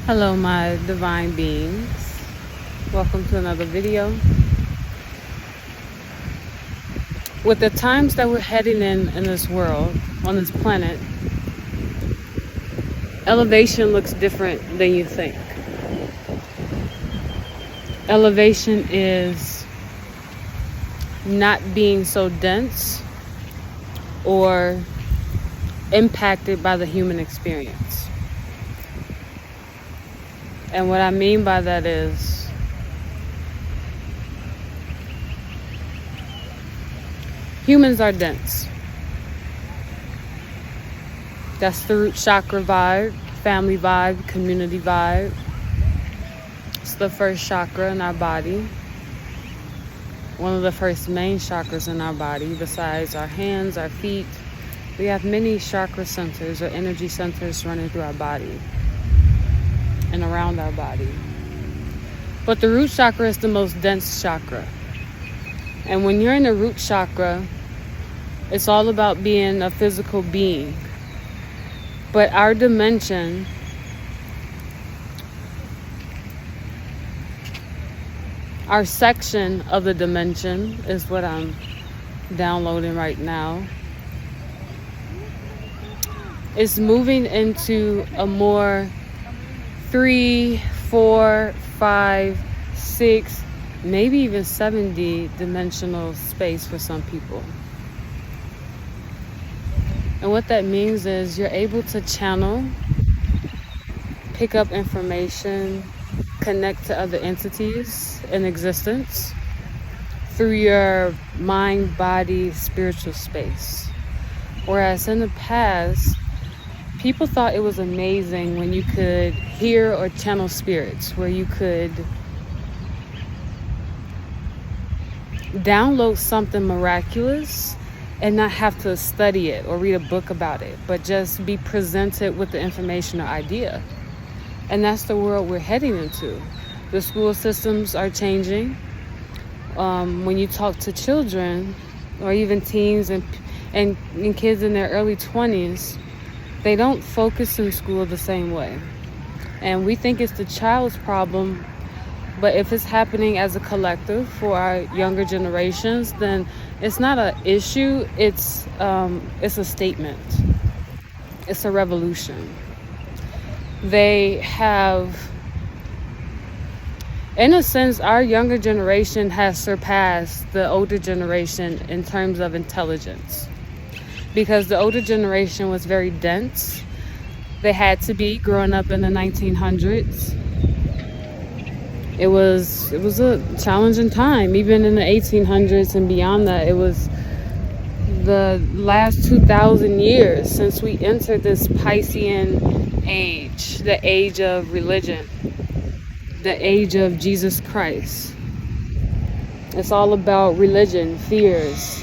Hello, my divine beings. Welcome to another video. With the times that we're heading in this world, on this planet, elevation looks different than you think. Elevation is not being so dense or impacted by the human experience. And what I mean by that is humans are dense. That's the root chakra vibe, family vibe, community vibe. It's the first chakra in our body. One of the first main chakras in our body, besides our hands, our feet. We have many chakra centers or energy centers running through our body and around our body. But the root chakra is the most dense chakra. And when you're in the root chakra, it's all about being a physical being. But our dimension our section of the dimension is what I'm downloading right now. It's moving into a more 3, 4, 5, 6, maybe even 7D dimensional space for some people. And what that means is you're able to channel, pick up information, connect to other entities in existence through your mind, body, spiritual space. Whereas in the past, people thought it was amazing when you could hear or channel spirits, where you could download something miraculous and not have to study it or read a book about it, but just be presented with the information or idea. And that's the world we're heading into. The school systems are changing. When you talk to children or even teens and kids in their early 20s, they don't focus in school the same way. And we think it's the child's problem, but if it's happening as a collective for our younger generations, then it's not an issue, it's a statement. It's a revolution. They have, in a sense, our younger generation has surpassed the older generation in terms of intelligence. Because the older generation was very dense. They had to be growing up in the 1900s. It was a challenging time. Even in the 1800s and beyond that, it was the last 2,000 years since we entered this Piscean age, the age of religion, the age of Jesus Christ. It's all about religion, fears,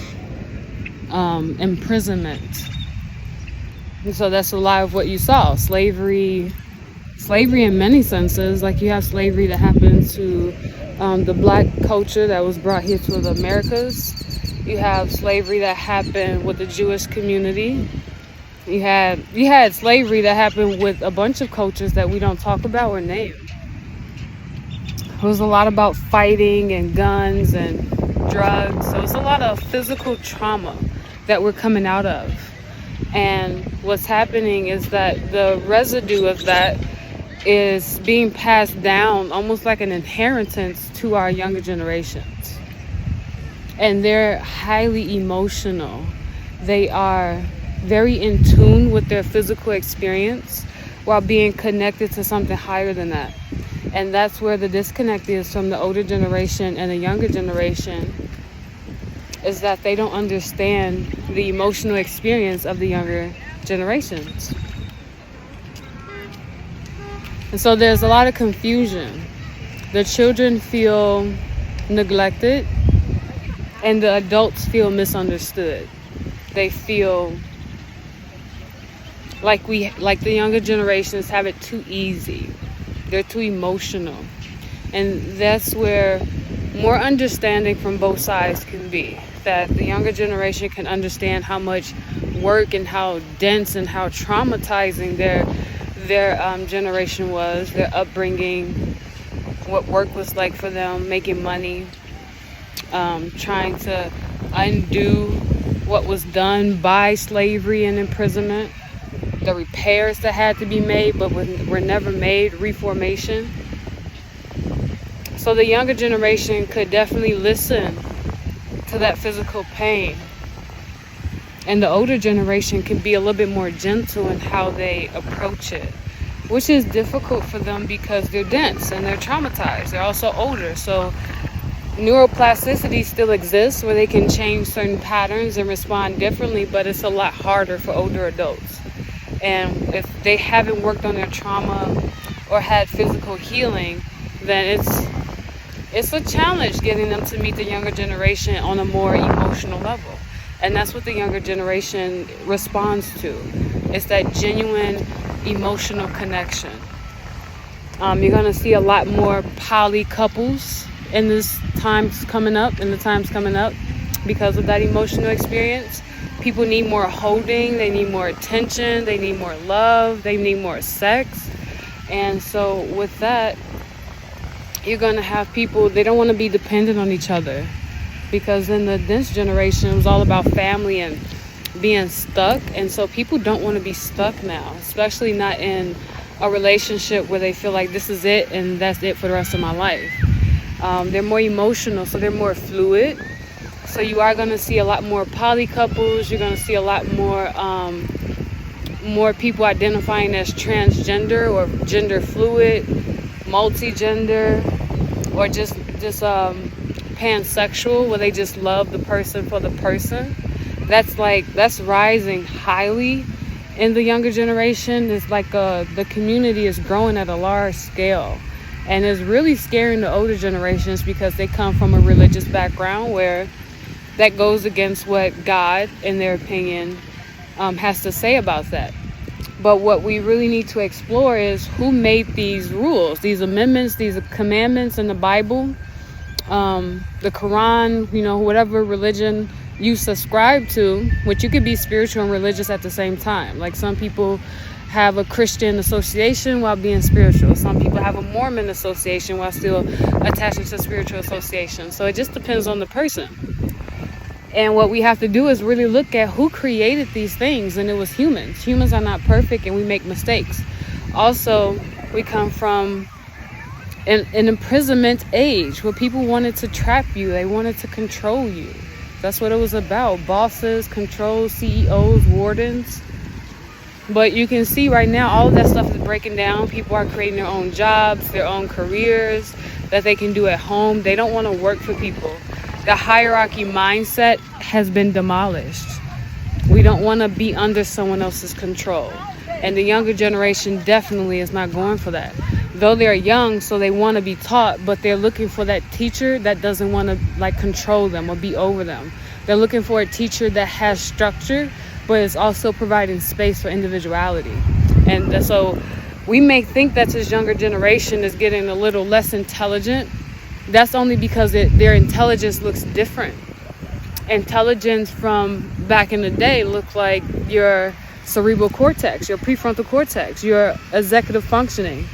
imprisonment. And so that's a lot of what you saw. Slavery in many senses. Like you have slavery that happened to the black culture that was brought here to the Americas. You have slavery that happened with the Jewish community. You had slavery that happened with a bunch of cultures that we don't talk about or name. It was a lot about fighting and guns and drugs. So it's a lot of physical trauma that we're coming out of. And what's happening is that the residue of that is being passed down almost like an inheritance to our younger generations. And they're highly emotional. They are very in tune with their physical experience while being connected to something higher than that. And that's where the disconnect is from the older generation and the younger generation, is that they don't understand the emotional experience of the younger generations. And so there's a lot of confusion. The children feel neglected and the adults feel misunderstood. They feel like the younger generations have it too easy. They're too emotional. And that's where more understanding from both sides can be. That the younger generation can understand how much work and how dense and how traumatizing their generation was, their upbringing, what work was like for them, making money, trying to undo what was done by slavery and imprisonment, the repairs that had to be made but were never made, reformation. So the younger generation could definitely listen to that physical pain. And the older generation can be a little bit more gentle in how they approach it, which is difficult for them because they're dense and they're traumatized. They're also older. So neuroplasticity still exists where they can change certain patterns and respond differently, but it's a lot harder for older adults. And if they haven't worked on their trauma or had physical healing, then it's a challenge getting them to meet the younger generation on a more emotional level. And that's what the younger generation responds to. It's that genuine emotional connection. You're going to see a lot more poly couples in the times coming up because of that emotional experience. People need more holding, they need more attention, they need more love, they need more sex. And so with that, you're going to have people, they don't want to be dependent on each other. Because in the dense generation, it was all about family and being stuck. And so people don't want to be stuck now, especially not in a relationship where they feel like this is it and that's it for the rest of my life. They're more emotional, so they're more fluid. So you are going to see a lot more poly couples. You're going to see a lot more people identifying as transgender or gender fluid, multi-gender, or just pansexual, where they just love the person for the person. That's rising highly in the younger generation. It's like the community is growing at a large scale, and it's really scaring the older generations because they come from a religious background where that goes against what God, in their opinion, has to say about that. But what we really need to explore is who made these rules, these amendments, these commandments in the Bible, the Quran, whatever religion you subscribe to, which you could be spiritual and religious at the same time. Like some people have a Christian association while being spiritual. Some people have a Mormon association while still attaching to spiritual association. So it just depends on the person. And what we have to do is really look at who created these things, and it was humans. Humans are not perfect and we make mistakes. Also, we come from an imprisonment age where people wanted to trap you. They wanted to control you. That's what it was about. Bosses, control, CEOs, wardens. But you can see right now all of that stuff is breaking down. People are creating their own jobs, their own careers that they can do at home. They don't want to work for people. The hierarchy mindset has been demolished. We don't want to be under someone else's control. And the younger generation definitely is not going for that. Though they're young, so they want to be taught, but they're looking for that teacher that doesn't want to control them or be over them. They're looking for a teacher that has structure, but is also providing space for individuality. And so we may think that this younger generation is getting a little less intelligent. That's only because their intelligence looks different. Intelligence from back in the day looked like your cerebral cortex, your prefrontal cortex, your executive functioning.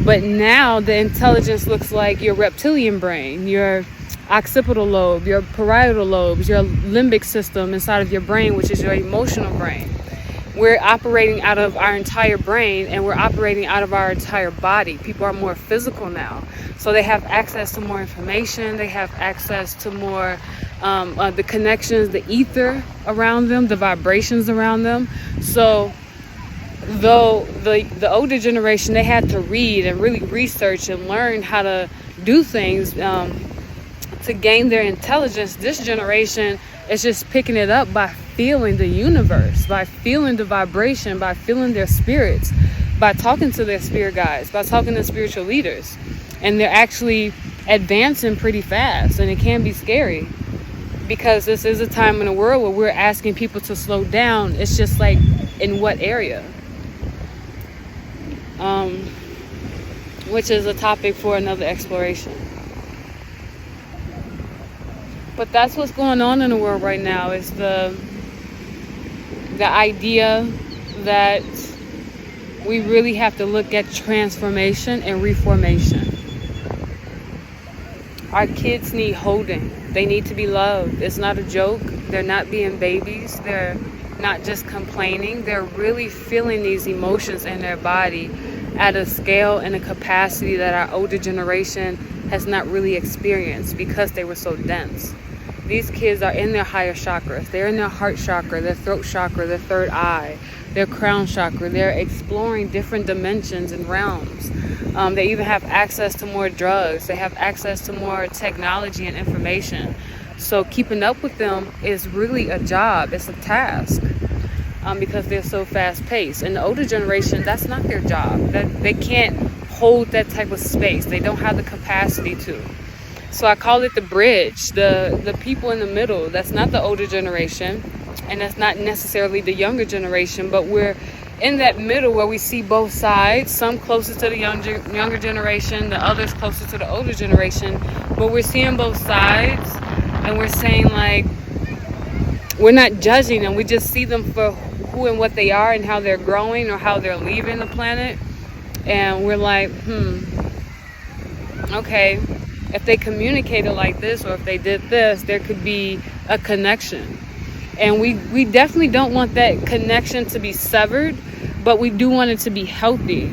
But now the intelligence looks like your reptilian brain, your occipital lobe, your parietal lobes, your limbic system inside of your brain, which is your emotional brain. We're operating out of our entire brain, and we're operating out of our entire body. People are more physical now. So they have access to more information. They have access to more the connections, the ether around them, the vibrations around them. So though the older generation, they had to read and really research and learn how to do things to gain their intelligence, this generation is just picking it up by feeling the universe, by feeling the vibration, by feeling their spirits, by talking to their spirit guides, by talking to spiritual leaders. And they're actually advancing pretty fast, and it can be scary because this is a time in the world where we're asking people to slow down. It's just like, in what area? Which is a topic for another exploration. But that's what's going on in the world right now, is the idea that we really have to look at transformation and reformation. Our kids need holding. They need to be loved. It's not a joke. They're not being babies. They're not just complaining. They're really feeling these emotions in their body at a scale and a capacity that our older generation has not really experienced because they were so dense. These kids are in their higher chakras. They're in their heart chakra, their throat chakra, their third eye, their crown chakra. They're exploring different dimensions and realms. They even have access to more drugs. They have access to more technology and information. So keeping up with them is really a job. It's a task because they're so fast-paced. And the older generation, that's not their job. They can't hold that type of space. They don't have the capacity to. So I call it the bridge, the people in the middle. That's not the older generation, and that's not necessarily the younger generation, but we're in that middle where we see both sides, some closer to the younger generation, the others closer to the older generation, but we're seeing both sides, and we're saying, like, we're not judging them. We just see them for who and what they are and how they're growing or how they're leaving the planet, and we're like, okay, if they communicated like this, or if they did this, there could be a connection. And we definitely don't want that connection to be severed, but we do want it to be healthy.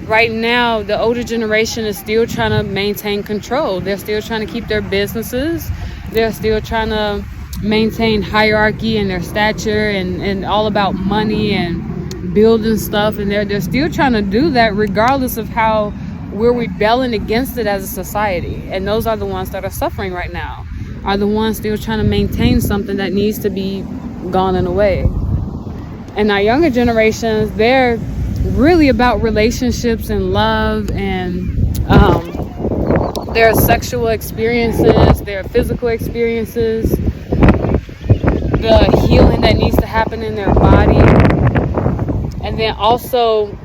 Right now, the older generation is still trying to maintain control. They're still trying to keep their businesses. They're still trying to maintain hierarchy and their stature and all about money and building stuff. And they're still trying to do that regardless of how we're rebelling against it as a society. And those are the ones that are suffering right now, are the ones still trying to maintain something that needs to be gone and away. And our younger generations, they're really about relationships and love and their sexual experiences, their physical experiences, the healing that needs to happen in their body. And then also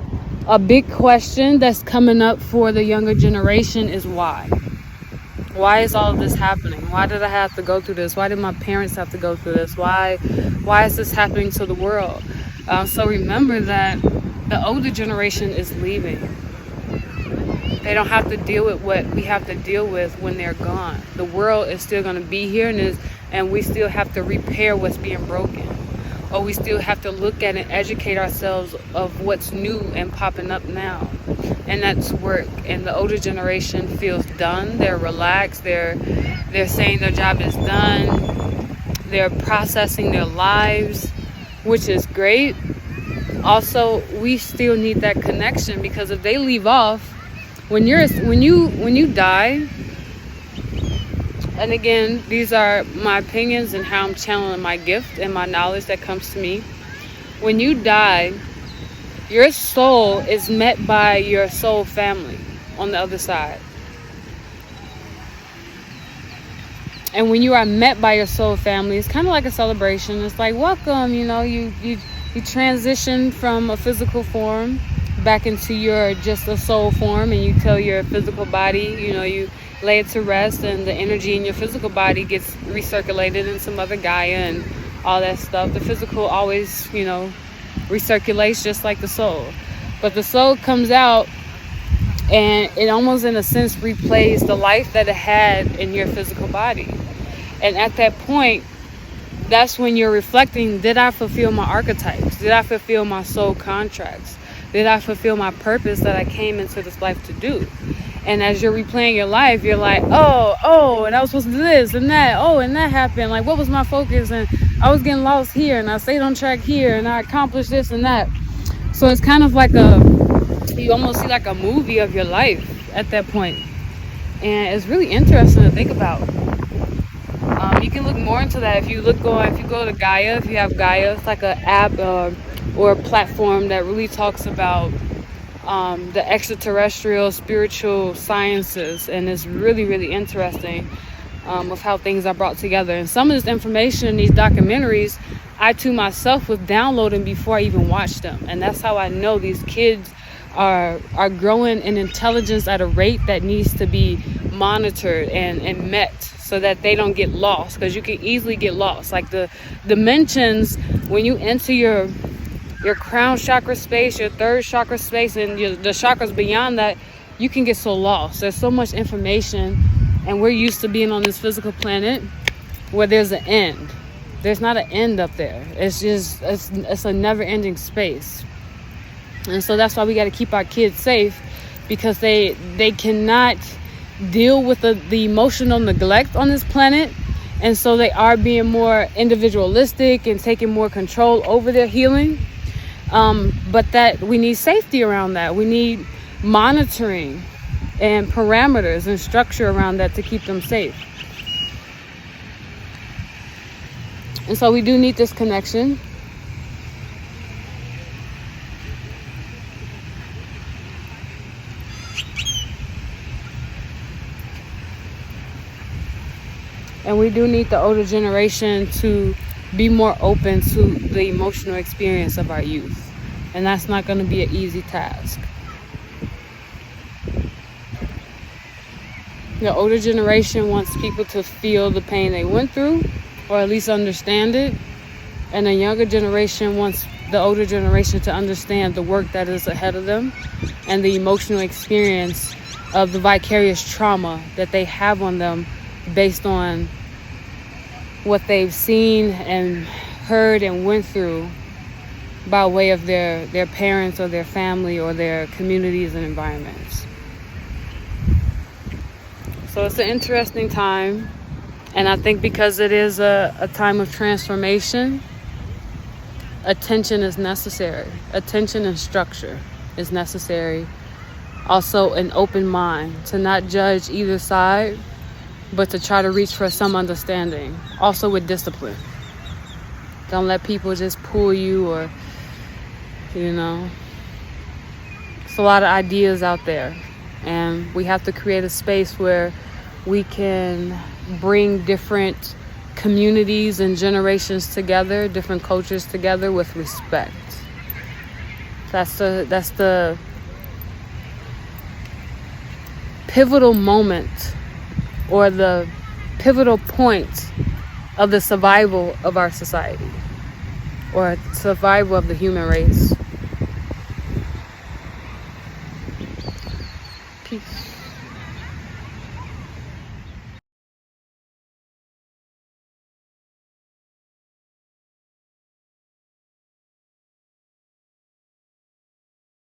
a big question that's coming up for the younger generation is why? Why is all of this happening? Why did I have to go through this? Why did my parents have to go through this? Why is this happening to the world? So remember that the older generation is leaving. They don't have to deal with what we have to deal with when they're gone. The world is still going to be here, and we still have to repair what's being broken. Or we still have to look at and educate ourselves of what's new and popping up now. And that's work. And the older generation feels done. They're relaxed. They're saying their job is done. They're processing their lives, which is great. Also, we still need that connection, because if they leave off, when you die, and again, these are my opinions and how I'm channeling my gift and my knowledge that comes to me. When you die, your soul is met by your soul family on the other side. And when you are met by your soul family, it's kind of like a celebration. It's like, welcome, you transition from a physical form back into your just a soul form, and you tell your physical body, you lay it to rest, and the energy in your physical body gets recirculated into Mother Gaia and all that stuff. The physical always, recirculates just like the soul. But the soul comes out, and it almost in a sense replays the life that it had in your physical body. And at that point, that's when you're reflecting, did I fulfill my archetypes? Did I fulfill my soul contracts? Did I fulfill my purpose that I came into this life to do? And as you're replaying your life, you're like, oh, and I was supposed to do this and that. Oh, and that happened. Like, what was my focus? And I was getting lost here, and I stayed on track here, and I accomplished this and that. So it's kind of like you almost see like a movie of your life at that point. And it's really interesting to think about. You can look more into that if you go to Gaia. If you have Gaia, it's like an app or a platform that really talks about the extraterrestrial spiritual sciences, and it's really, really interesting of how things are brought together. And some of this information in these documentaries, I too myself was downloading before I even watched them. And that's how I know these kids are growing in intelligence at a rate that needs to be monitored and met, so that they don't get lost, because you can easily get lost. Like the dimensions, when you enter your your crown chakra space, your third chakra space, and the chakras beyond that, you can get so lost. There's so much information, and we're used to being on this physical planet where there's an end. There's not an end up there. It's just, it's a never-ending space. And so that's why we got to keep our kids safe, because they cannot deal with the emotional neglect on this planet. And so they are being more individualistic and taking more control over their healing. But that we need safety around that. We need monitoring and parameters and structure around that to keep them safe. And so we do need this connection. And we do need the older generation to be more open to the emotional experience of our youth. And that's not going to be an easy task. The older generation wants people to feel the pain they went through, or at least understand it. And the younger generation wants the older generation to understand the work that is ahead of them and the emotional experience of the vicarious trauma that they have on them based on what they've seen and heard and went through by way of their parents or their family or their communities and environments. So it's an interesting time. And I think because it is a time of transformation, attention is necessary. Attention and structure is necessary. Also an open mind to not judge either side, but to try to reach for some understanding. Also with discipline. Don't let people just pull you, or, it's a lot of ideas out there. And we have to create a space where we can bring different communities and generations together, different cultures together with respect. That's the pivotal moment, or the pivotal point of the survival of our society, or survival of the human race.